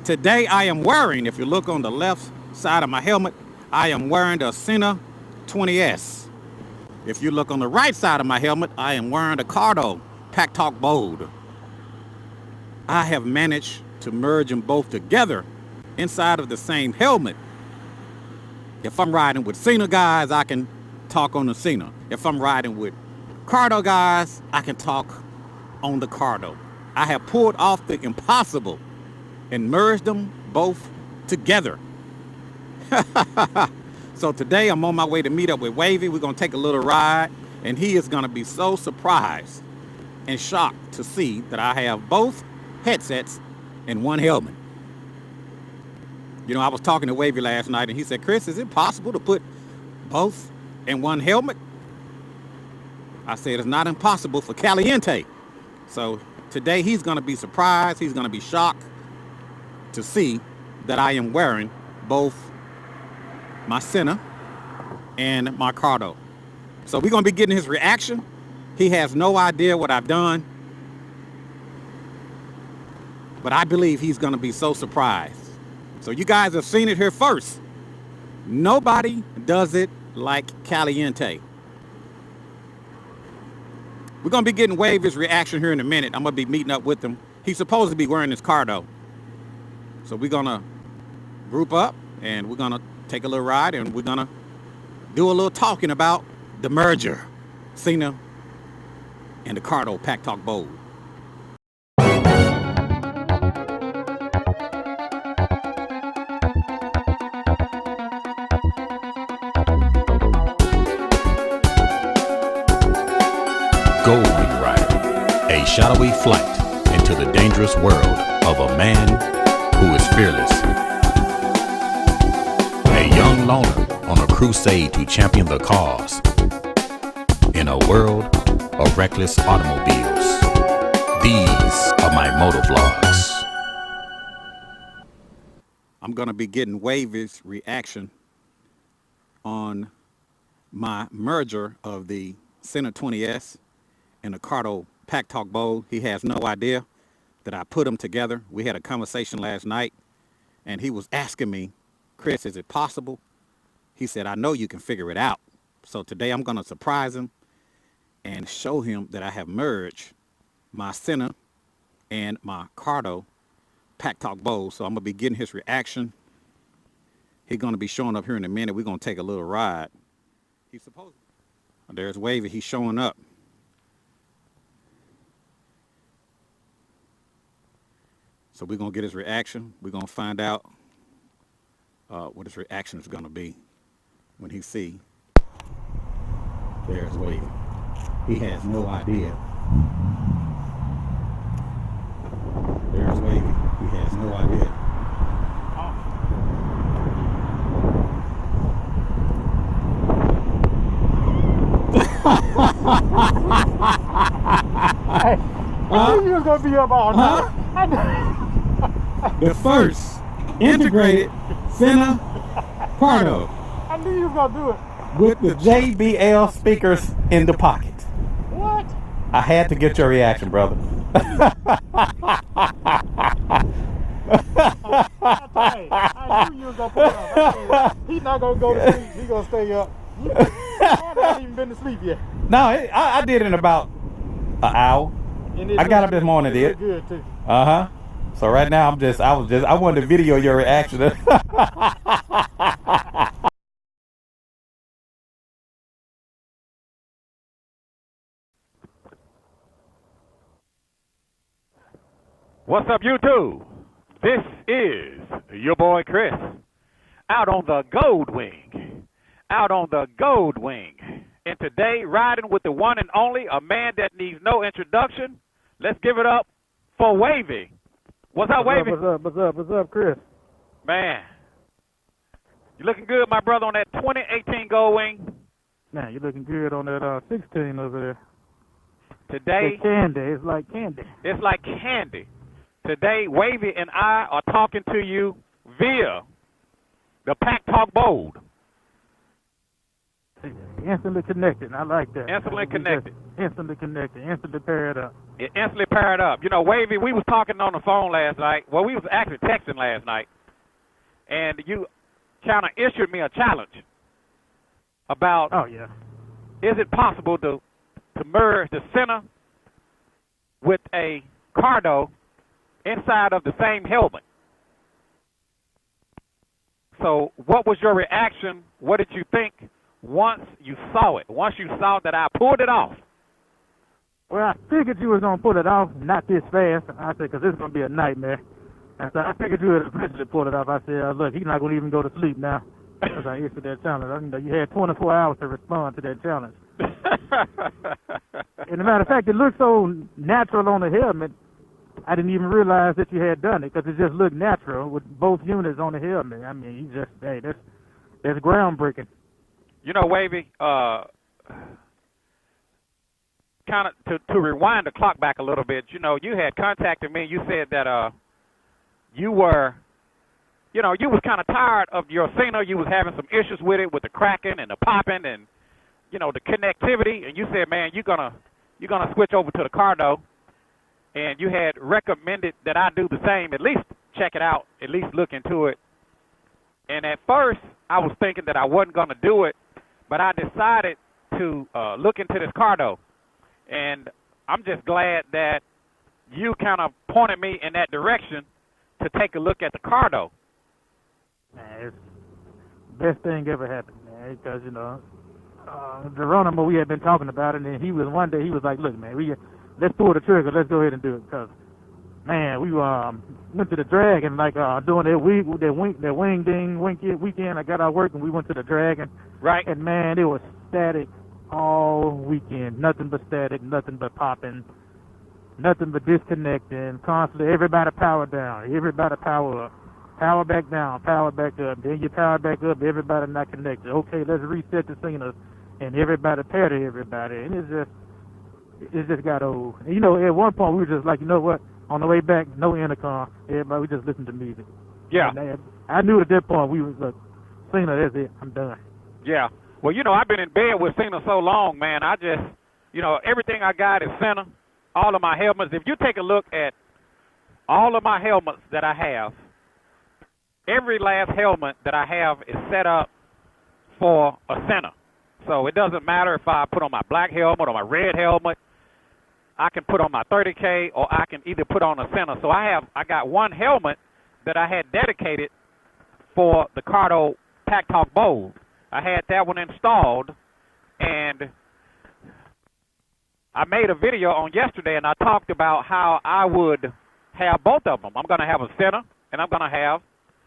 Today I am wearing, if you look on the left side of my helmet, I am wearing the Sena 20S. If you look on the right side of my helmet, I am wearing the Cardo Pack Talk Bold. I have managed to merge them both together inside of the same helmet. If I'm riding with Sena guys, I can talk on the Sena. If I'm riding with Cardo guys, I can talk on the Cardo. I have pulled off the impossible and merged them both together. So today I'm on my way to meet up with Wavy. We're gonna take a little ride, and he is gonna be so surprised and shocked to see that I have both headsets in one helmet. You know, I was talking to Wavy last night, and he said, Chris, is it possible to put both in one helmet? I said, it's not impossible for Caliente. So today he's gonna be surprised, he's gonna be shocked to see that I am wearing both my Sena and my Cardo. So we're gonna be getting his reaction. He has no idea what I've done, but I believe he's gonna be so surprised. So you guys have seen it here first. Nobody does it like Caliente. We're gonna be getting Wavy's reaction here in a minute. I'm gonna be meeting up with him. He's supposed to be wearing his Cardo. So we're gonna group up and we're gonna take a little ride and we're gonna do a little talking about the merger, Sena and the Cardo Pack Talk Bold. Gold Rider, a shadowy flight into the dangerous world of a man who is fearless. A young loner on a crusade to champion the cause in a world of reckless automobiles. These are my motovlogs. I'm gonna be getting Wavy's reaction on my merger of the Sena 20S and the Cardo Pack Talk Bold. He has no idea that I put them together. We had a conversation last night, and he was asking me, Chris, is it possible? He said, I know you can figure it out. So today I'm gonna surprise him and show him that I have merged my Sena and my Cardo Pack Talk Bold. So I'm gonna be getting his reaction. He's gonna be showing up here in a minute. We're gonna take a little ride. He's supposed to. There's Wavy, he's showing up. So we're gonna get his reaction. We're gonna find out what his reaction is gonna be when he see. There's Wavy. He has no idea. There's Wavy. He has no idea. I knew you was gonna be up all night. The first integrated Sena Cardo I knew you was gonna do it. with the JBL speakers in the pocket. What? I had to get your reaction, brother. I knew you was gonna put it up. He's not gonna go to sleep. He's gonna stay up. I haven't even been to sleep yet. No, I did in about an hour. I got up this morning, did. Good too. Uh-huh. So right now I wanted to video your reaction. What's up, YouTube? This is your boy Chris, out on the Gold Wing. And today, riding with the one and only, a man that needs no introduction. Let's give it up for Wavy. What's up, Wavy? What's up, Chris? Man, you looking good, my brother, on that 2018 Gold Wing. Man, you're looking good on that 16 over there. Today, It's candy. It's like candy. it's like candy. Today, Wavy and I are talking to you via the Pack Talk Bold. Instantly connected. I like that. Instantly connected. Instantly connected. Instantly paired up. It instantly paired up. You know, Wavy, we was talking on the phone last night. Well, we was actually texting last night. And you kind of issued me a challenge about, Oh, yeah. is it possible to merge the Sena with a Cardo inside of the same helmet? So what was your reaction? What did you think once you saw it? Once you saw that I pulled it off? Well, I figured you was going to pull it off, not this fast. I said, because this is going to be a nightmare. And so I figured you would eventually pull it off. I said, look, he's not going to even go to sleep now. As I issued that challenge. You had 24 hours to respond to that challenge. And as a matter of fact, it looked so natural on the helmet, I didn't even realize that you had done it because it just looked natural with both units on the helmet. I mean, you just, hey, that's groundbreaking. You know, Wavy, kind of to rewind the clock back a little bit, you know, you had contacted me. You said that you were, you know, you was kind of tired of your Sena. You was having some issues with it, with the cracking and the popping and, you know, the connectivity. And you said, man, you're gonna switch over to the Cardo. And you had recommended that I do the same, at least check it out, at least look into it. And at first, I was thinking that I wasn't going to do it, but I decided to look into this Cardo. And I'm just glad that you kind of pointed me in that direction to take a look at the Cardo. Man, it's the best thing ever happened, man, because, you know, Geronimo, we had been talking about it, and one day he was like, look, man, let's pull the trigger. Let's go ahead and do it. Because, man, we went to the Dragon, like doing that wing weekend. I got out work and we went to the Dragon. Right. And, man, it was static all weekend. Nothing but static, nothing but popping, nothing but disconnecting. Constantly, everybody power down, everybody power up. Power back down, power back up. Then you power back up, everybody not connected. Okay, let's reset the Sena. And everybody pair to everybody. And it just got old. And, you know, at one point we were just like, you know what? On the way back, no intercom. Everybody, we just listened to music. Yeah. And I knew at that point we was like, Sena, that's it. I'm done. Yeah. Well, you know, I've been in bed with Sena so long, man. I just, you know, everything I got is Sena. All of my helmets. If you take a look at all of my helmets that I have, every last helmet that I have is set up for a Sena. So it doesn't matter if I put on my black helmet or my red helmet. I can put on my 30K or I can either put on a Sena. So I got one helmet that I had dedicated for the Cardo Pack Talk Bowl. I had that one installed, and I made a video on yesterday, and I talked about how I would have both of them. I'm going to have a Sena, and I'm going to have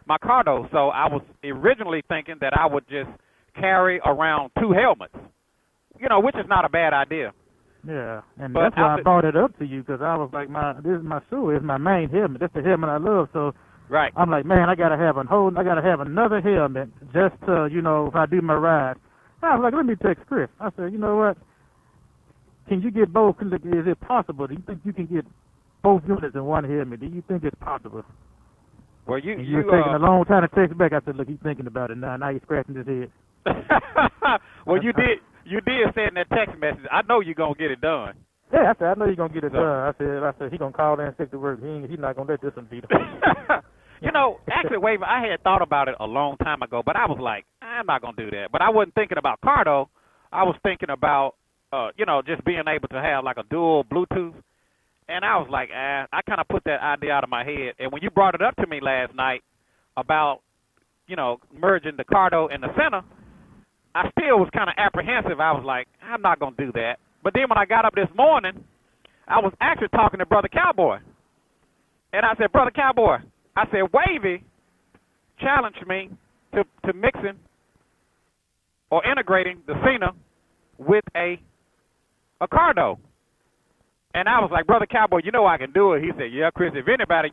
my Cardo. So I was originally thinking that I would just carry around two helmets, you know, which is not a bad idea. Yeah, and But that's why I brought it up to you, because I was like, this is my shoe, it's my main helmet. That's the helmet I love. So right. I'm like, man, I gotta have another helmet just to, you know, if I do my ride. I was like, let me text Chris. I said, you know what? Can you get both? Is it possible? Do you think you can get both units in one helmet? Do you think it's possible? Well, you were taking a long time to text back. I said, look, he's thinking about it now. Now he's scratching his head. Well, you did send that text message. I know you're gonna get it done. Yeah, I said, I know you're gonna get it done. I said he's gonna call in sick to work. He's not gonna let this one beat him. You know, actually, Wavy, I had thought about it a long time ago, but I was like, I'm not gonna do that. But I wasn't thinking about Cardo. I was thinking about, you know, just being able to have like a dual Bluetooth. And I was like, I kind of put that idea out of my head. And when you brought it up to me last night about, you know, merging the Cardo and the Sena, I still was kind of apprehensive. I was like, I'm not going to do that. But then when I got up this morning, I was actually talking to Brother Cowboy. And I said, Brother Cowboy, I said, Wavy challenged me to mixing or integrating the Sena with a Cardo. And I was like, Brother Cowboy, you know I can do it. He said, yeah, Chris, if anybody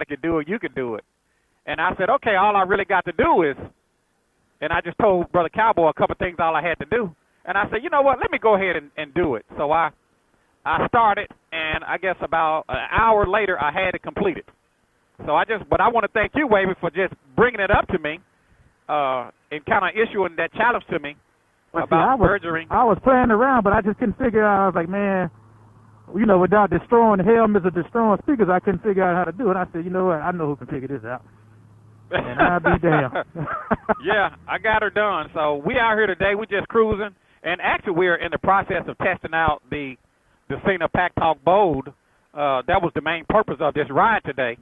can do it, you can do it. And I said, okay, all I really got to do is, and I just told Brother Cowboy a couple things all I had to do. And I said, you know what, let me go ahead and do it. So I started, and I guess about an hour later I had it completed. So but I want to thank you, Wavy, for just bringing it up to me and kind of issuing that challenge to me. Well, about see, mergering. I was playing around, but I just couldn't figure out. I was like, man, you know, without destroying the helmets or destroying speakers, I couldn't figure out how to do it. I said, you know what? I know who can figure this out. And I'll be damned. Yeah, I got her done. So we out here today. We just cruising. And actually, we're in the process of testing out the Sena Pack Talk Bold. That was the main purpose of this ride today.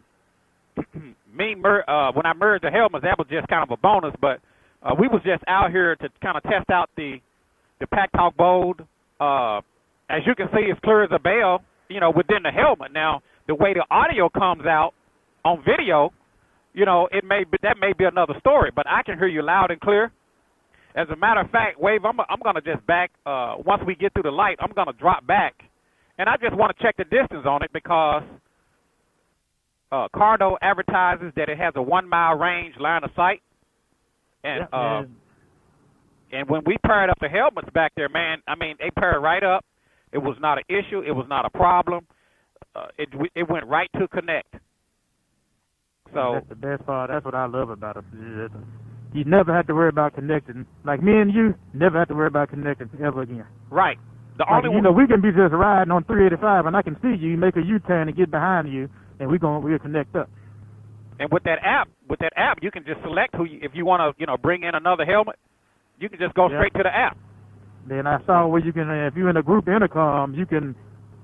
When I merged the helmets, that was just kind of a bonus. But we was just out here to kind of test out the Pack Talk Bold. As you can see, it's clear as a bell, you know, within the helmet. Now, the way the audio comes out on video, you know, that may be another story, but I can hear you loud and clear. As a matter of fact, Wave, I'm going to just back, once we get through the light, I'm going to drop back. And I just want to check the distance on it because Cardo advertises that it has a 1 mile range line of sight. And and when we paired up the helmets back there, man, I mean, they paired right up. It was not an issue. It was not a problem. It went right to connect. So that's the best part. That's what I love about it. You never have to worry about connecting. Like me and you, never have to worry about connecting ever again. Right. You know, we can be just riding on 385, and I can see you make a U-turn and get behind you, and we'll connect up. And with that app, you can just select if you want to, you know, bring in another helmet. You can just go straight to the app. Then I saw where you can, if you're in a group intercom, you can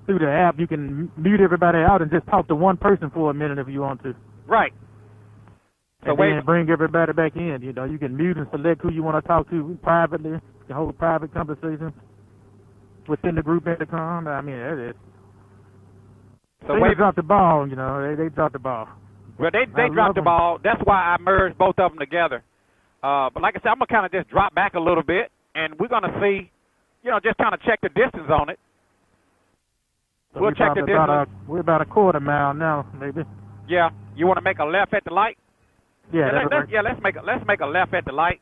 through the app, you can mute everybody out and just talk to one person for a minute if you want to. Right. And then bring everybody back in. You know, you can mute and select who you want to talk to privately. You can hold private conversations within the group intercom. I mean, it is. So they dropped the ball, you know. They dropped the ball. Well, they dropped the ball. That's why I merged both of them together. But like I said, I'm going to kind of just drop back a little bit, and we're going to see, you know, just kind of check the distance on it. So we'll check the distance. We're about a quarter mile now, maybe. Yeah. You want to make a left at the light? Yeah, let's make a left at the light.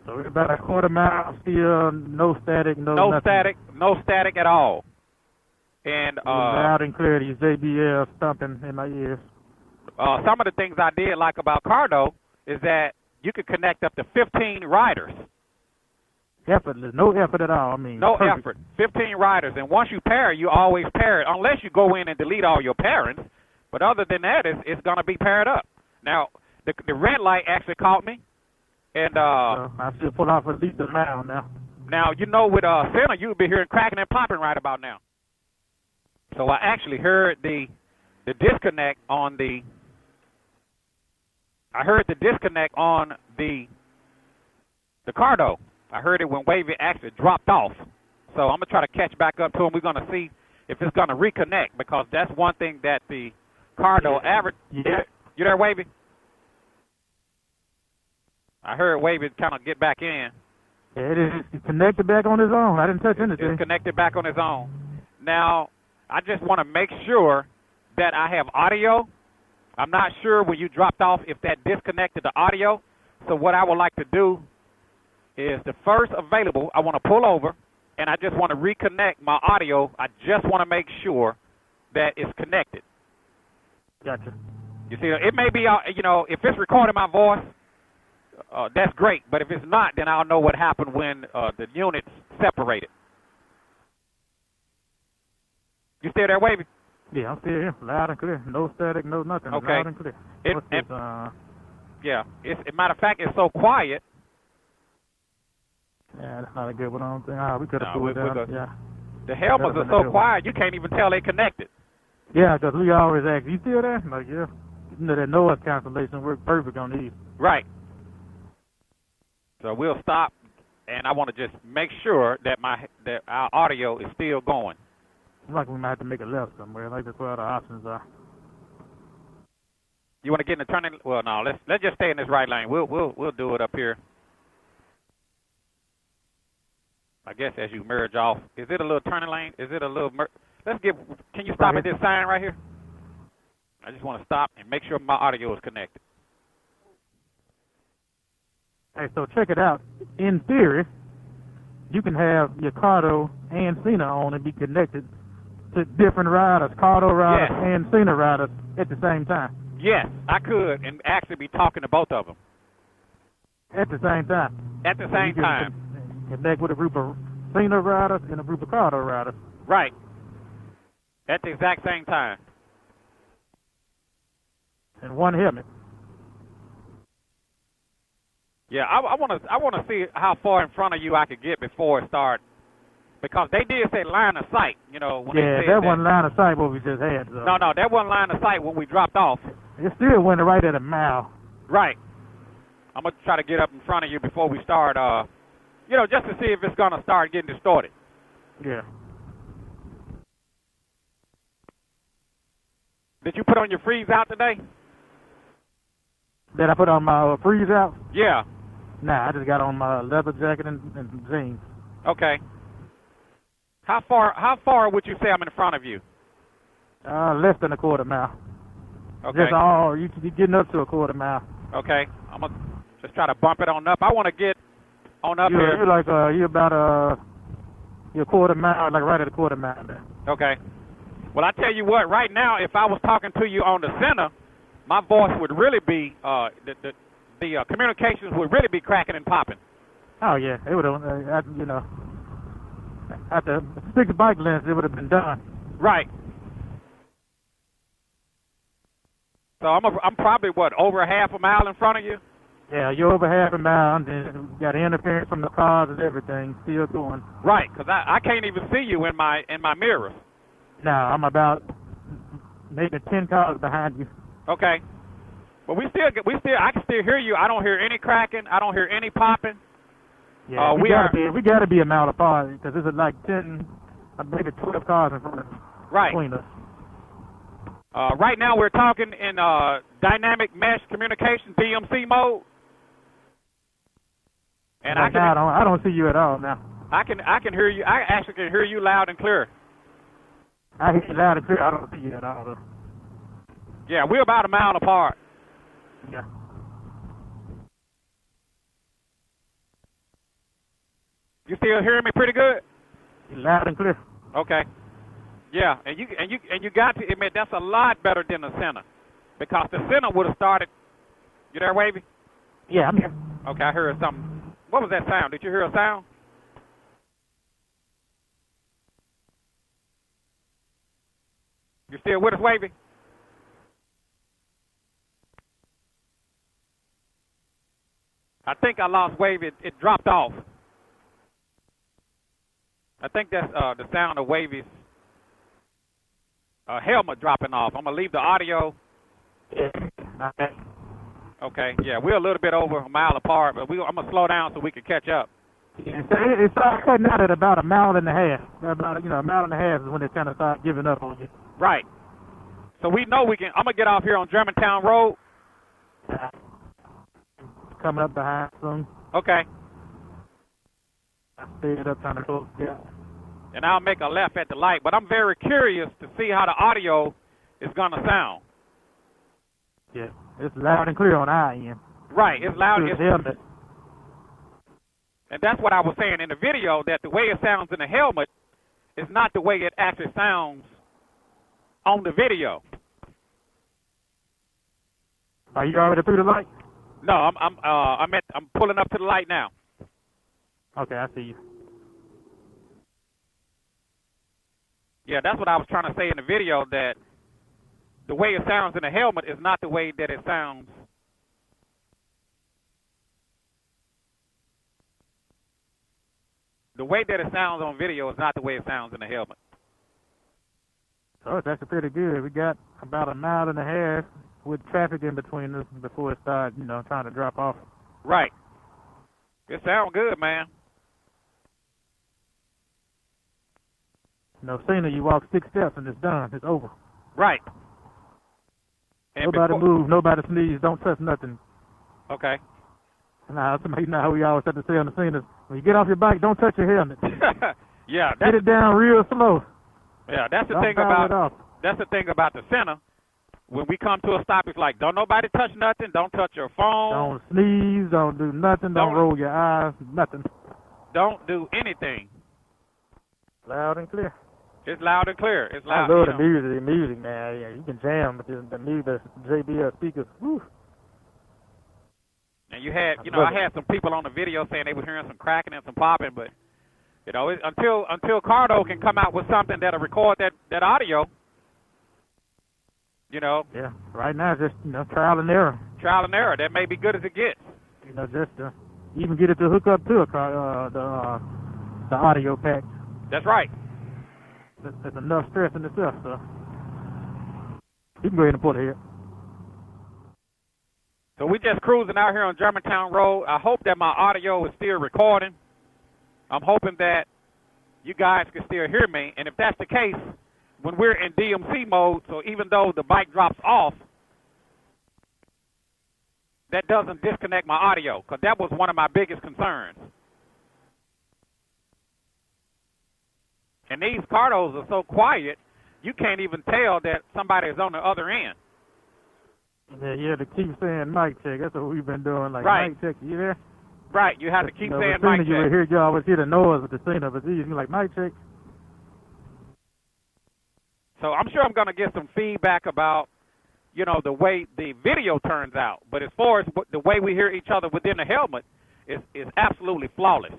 So we're about a quarter mile still, no static, no static at all. And loud and clear, these JBL thumping in my ears. Some of the things I did like about Cardo is that you could connect up to 15 riders. Effortless, no effort at all. I mean, no perfect. effort. 15 riders, and once you pair, you always pair it, unless you go in and delete all your pairings. But other than that, it's going to be paired up. Now, the red light actually caught me, and I should pull off at least a mile now. Now, you know, with Sena, you'd be hearing cracking and popping right about now. So I actually heard the disconnect on the. I heard the disconnect on the Cardo. I heard it when Wavy actually dropped off. So I'm gonna try to catch back up to him. We're gonna see if it's gonna reconnect, because that's one thing that the Cardo average. Yeah. You there, Wavy? I heard Wavy kind of get back in. Yeah, it is connected back on his own. I didn't touch anything. It's connected back on his own. Now, I just want to make sure that I have audio. I'm not sure when you dropped off if that disconnected the audio. So what I would like to do is the first available, I want to pull over, and I just want to reconnect my audio. I just want to make sure that it's connected. Gotcha. You see, it may be, you know, if it's recording my voice, that's great. But if it's not, then I'll know what happened when the units separated. You still there, Wavy? Yeah, I'm still here, loud and clear. No static, no nothing. Okay. Loud and clear. Yeah. As a matter of fact, it's so quiet. Yeah, that's not a good one. I don't think. We could have pulled it down. Yeah. The helmets are so quiet, you can't even tell they connected. Yeah, because we always ask, you still there? Like, yeah. You know, that noise cancellation worked perfect on these. Right. So we'll stop, and I want to just make sure that our audio is still going. Like we might have to make a left somewhere. Like that's where the options are. You want to get in the turning? Well, no. Let's just stay in this right lane. We'll do it up here. I guess as you merge off, is it a little turning lane? Is it a little? Can you stop at this sign right here? I just want to stop and make sure my audio is connected. Hey, so check it out. In theory, you can have your Cardo and Sena on and be connected to different riders, Cardo riders and Sena riders at the same time. Yes, I could, and actually be talking to both of them. At the same time. At the So same you can time. Connect with a group of Sena riders and a group of Cardo riders. Right. At the exact same time. And one helmet. Yeah, I want to see how far in front of you I could get before it starts, because they did say line of sight. You know, when Yeah, they said that wasn't line of sight what we just had. So. No, that wasn't line of sight when we dropped off. It still went right at a mile. Right. I'm gonna try to get up in front of you before we start. You know, just to see if it's gonna start getting distorted. Yeah. Did you put on your freeze out today? Did I put on my freeze out? Yeah. Nah, I just got on my leather jacket and jeans. Okay. How far would you say I'm in front of you? Less than a quarter mile. Okay. Just all you getting up to a quarter mile. Okay. I'm gonna just try to bump it on up. I want to get on up here. You're like you're about you're a quarter mile, like right at a quarter mile there. Okay. Well, I tell you what. Right now, if I was talking to you on the Sena, my voice would really be the communications would really be cracking and popping. Oh yeah, it would have. You know, at the 6 bike lengths, it would have been done. Right. So I'm probably over half a mile in front of you. Yeah, you're over half a mile, and then you got interference from the cars and everything still going. Right, because I can't even see you in my mirrors. No, I'm about maybe 10 cars behind you. Okay. But I can still hear you. I don't hear any cracking. I don't hear any popping. Yeah, we gotta be a mile apart because there's like 10, maybe 12 cars in front of us. Right. Between us. Right now we're talking in dynamic mesh communication DMC mode. And Right now, I don't see you at all now. I can hear you. I actually can hear you loud and clear. I hear you loud and clear. I don't see you at all though. Yeah, we're about a mile apart. Yeah. You still hearing me pretty good? You're loud and clear. Okay. Yeah, and you got to admit that's a lot better than the Sena, because the Sena would have started. You there, Wavy? Yeah, I'm here. Okay, I heard something. What was that sound? Did you hear a sound? You still with us, Wavy? I think I lost Wavy. It dropped off. I think that's the sound of Wavy's helmet dropping off. I'm going to leave the audio. Yeah. Okay. Okay, yeah, we're a little bit over a mile apart, but I'm going to slow down so we can catch up. Yeah, so it starts cutting out at about a mile and a half. About a mile and a half is when it kind of starts giving up on you. Right. So we know we can. I'm going to get off here on Germantown Road. Coming up behind soon. Okay. I speed up trying to go. Yeah. And I'll make a left at the light, but I'm very curious to see how the audio is going to sound. Yeah, it's loud and clear on our end. Right, it's loud. Helmet. And that's what I was saying in the video, that the way it sounds in the helmet is not the way it actually sounds on the video. Are you already through the light? No, I'm pulling up to the light now. Okay, I see you. Yeah, that's what I was trying to say in the video, that the way it sounds in the helmet is not the way that it sounds. The way that it sounds on video is not the way it sounds in the helmet. Oh, it's actually pretty good. We got about a mile and a half with traffic in between us before it started, trying to drop off. Right. It sounds good, man. Sena, you walk 6 steps and it's done. It's over. Right. And nobody move. Nobody sneeze. Don't touch nothing. Okay. Now, how we always have to say on the Sena, when you get off your bike, don't touch your helmet. Yeah. Get it down real slow. Yeah, that's the don't thing foul about it off. That's the thing about the Sena. When we come to a stop, it's like, don't nobody touch nothing. Don't touch your phone. Don't sneeze. Don't do nothing. Don't roll your eyes. Nothing. Don't do anything. Loud and clear. It's loud and clear. It's loud. I love the music. The music, man. Yeah, you can jam with the music, JBL speakers. Woo. And And you had, I had some people on the video saying they were hearing some cracking and some popping, but until Cardo can come out with something that'll record that audio, Yeah, right now it's just, trial and error. Trial and error. That may be good as it gets. Just even get it to hook up to the audio pack. That's right. That's enough stress in itself, so you can go ahead and pull it here. So we just cruising out here on Germantown Road. I hope that my audio is still recording. I'm hoping that you guys can still hear me. And if that's the case, when we're in DMC mode, so even though the bike drops off, that doesn't disconnect my audio, because that was one of my biggest concerns. And these Cardos are so quiet, you can't even tell that somebody is on the other end. Yeah, to keep saying mic check. That's what we've been doing. Like, right. Mic check, you there? Right, you have to keep saying mic check. You always hear the noise with the Sena, but you're like, mic check. So I'm sure I'm going to get some feedback about, the way the video turns out. But as far as the way we hear each other within the helmet is absolutely flawless.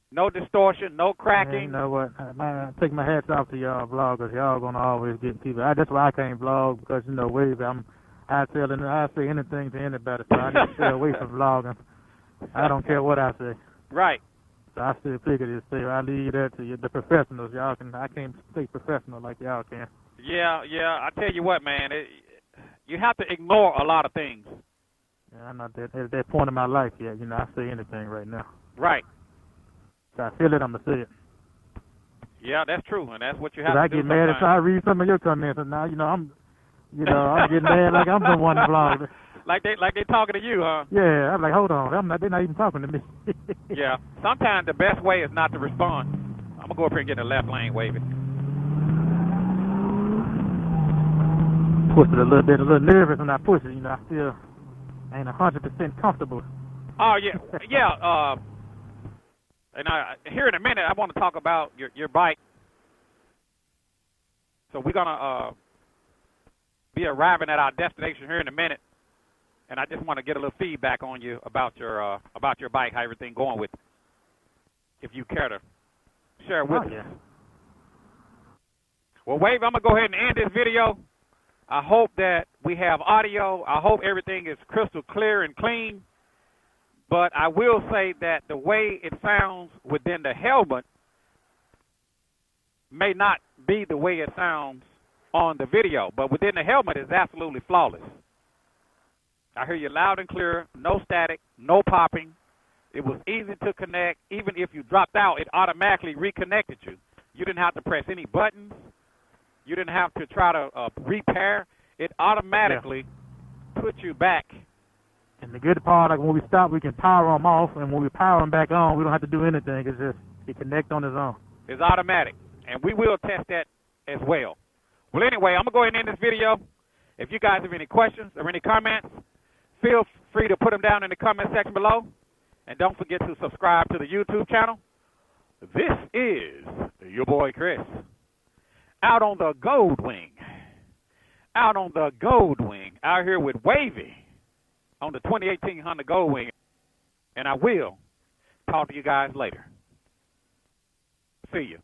No distortion, no cracking. Man, you know what? I take my hats off to y'all vloggers. Y'all going to always get people. That's why I can't vlog, because, Wavy, I say anything to anybody, so I need to stay away from vlogging. I don't care what I say. Right. So I still figure this too. I leave that to the professionals. I can't stay professional like y'all can. Yeah. I tell you what, man, you have to ignore a lot of things. Yeah, I'm not at that point in my life yet. I say anything right now. Right. So I feel it, I'm gonna say it. Yeah, that's true, and that's what you have to do. I get mad if I read some of your comments, and now I'm getting mad like I'm the one vlogging. Like they talking to you, huh? Yeah, I'm like, hold on, they're not even talking to me. Yeah, sometimes the best way is not to respond. I'm gonna go up here and get in the left lane, Wavy. Push it a little nervous when I push it. I still ain't 100% comfortable. Oh yeah. And here in a minute, I want to talk about your bike. So we're gonna be arriving at our destination here in a minute, and I just want to get a little feedback on you about your bike, how everything going with it. If you care to share with us. Yeah. Well, Wave, I'm gonna go ahead and end this video. I hope that we have audio. I hope everything is crystal clear and clean. But I will say that the way it sounds within the helmet may not be the way it sounds on the video. But within the helmet, it's absolutely flawless. I hear you loud and clear, no static, no popping. It was easy to connect. Even if you dropped out, it automatically reconnected you. You didn't have to press any buttons. You didn't have to try to repair. It automatically put you back. And the good part, like when we stop, we can power them off, and when we power them back on, we don't have to do anything. It's just it connect on its own. It's automatic, and we will test that as well. Well, anyway, I'm going to go ahead and end this video. If you guys have any questions or any comments, feel free to put them down in the comment section below. And don't forget to subscribe to the YouTube channel. This is your boy Chris, out on the Gold Wing. Out here with Wavy on the 2018 Honda Gold Wing. And I will talk to you guys later. See you.